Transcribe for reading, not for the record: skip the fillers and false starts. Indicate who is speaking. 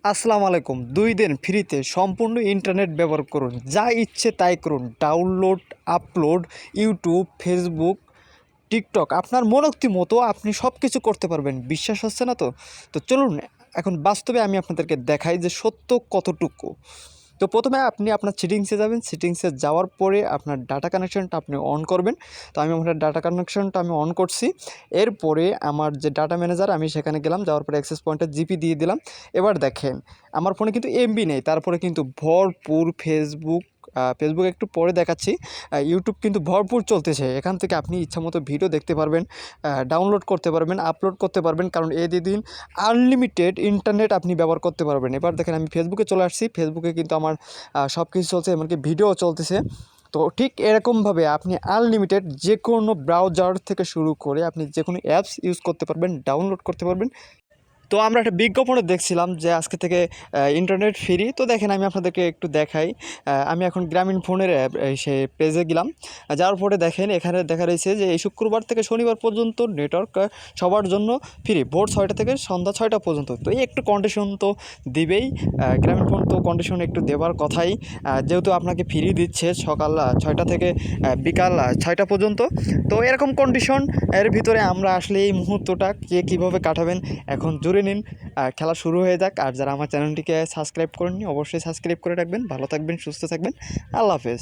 Speaker 1: আসসালামু আলাইকুম। ২ দিন ফ্রিতে সম্পূর্ণ ইন্টারনেট ব্যবহার করুন। যা ইচ্ছে তাই করুন। Download, upload, YouTube, Facebook, TikTok আপনার মনোক্তি মতো আপনি সব কিছু করতে পারবেন। বিশ্বাস হচ্ছে না তো? তো চলুন এখন বাস্তবে আমি আপনাদেরকে দেখাই যে সত্য কতটুকু। তো প্রথমে আপনি আপনার সেটিংসে যাবেন। সেটিংসে যাওয়ার পরে আপনার ডাটা কানেকশনটা আপনি অন করবেন। তো আমি আমার ডাটা কানেকশনটা আমি অন করছি। এরপরে আমার যে ডাটা ম্যানেজার আমি সেখানে গেলাম। যাওয়ার পরে অ্যাক্সেস পয়েন্টে জিপি দিয়ে দিলাম। এবার দেখেন আমার ফোনে কিন্তু এমবি নেই। তারপরে কিন্তু ভরপুর ফেসবুক একটু পরে দেখাচ্ছি। ইউটিউব কিন্তু ভরপুর চলতেছে। এখান থেকে আপনি ইচ্ছামতো ভিডিও দেখতে পারবেন, ডাউনলোড করতে পারবেন, আপলোড করতে পারবেন। কারণ এই দিন আনলিমিটেড ইন্টারনেট আপনি ব্যবহার করতে পারবেন। এবার দেখেন আমি ফেসবুকে চলে আসছি। ফেসবুকে কিন্তু আমার সব কিছু চলছে, এমনকি ভিডিও চলতেছে। তো ঠিক এরকমভাবে আপনি আনলিমিটেড যে কোনো ব্রাউজার থেকে শুরু করে আপনি যে কোনো অ্যাপস ইউজ করতে পারবেন, ডাউনলোড করতে পারবেন। তো আমরা একটা বিজ্ঞাপনে দেখছিলাম যে আজকে থেকে ইন্টারনেট ফ্রি। তো দেখেন আমি আপনাদেরকে একটু দেখাই। আমি এখন গ্রামীণ ফোনের সে পেজে গেলাম। যাওয়ার পরে দেখেন এখানে দেখা রয়েছে যে এই শুক্রবার থেকে শনিবার পর্যন্ত নেটওয়ার্ক সবার জন্য ফ্রি। ভোর ৬টা থেকে সন্ধ্যা ৬টা পর্যন্ত। তো এই একটু কন্ডিশন তো দিবেই। গ্রামীণ ফোন তো কন্ডিশন একটু দেওয়ার কথাই। যেহেতু আপনাকে ফ্রি দিচ্ছে সকাল ৬টা থেকে বিকাল ৬টা পর্যন্ত। তো এরকম কন্ডিশন এর ভিতরে আমরা আসলে এই মুহূর্তটা কে কীভাবে কাটাবেন এখন জুড়ে নিন। খেলা শুরু হয়ে যাক। আর যারা আমার চ্যানেলটিকে সাবস্ক্রাইব করেননি অবশ্যই সাবস্ক্রাইব করে রাখবেন। ভালো থাকবেন, সুস্থ থাকবেন। আল্লাহ হাফেজ।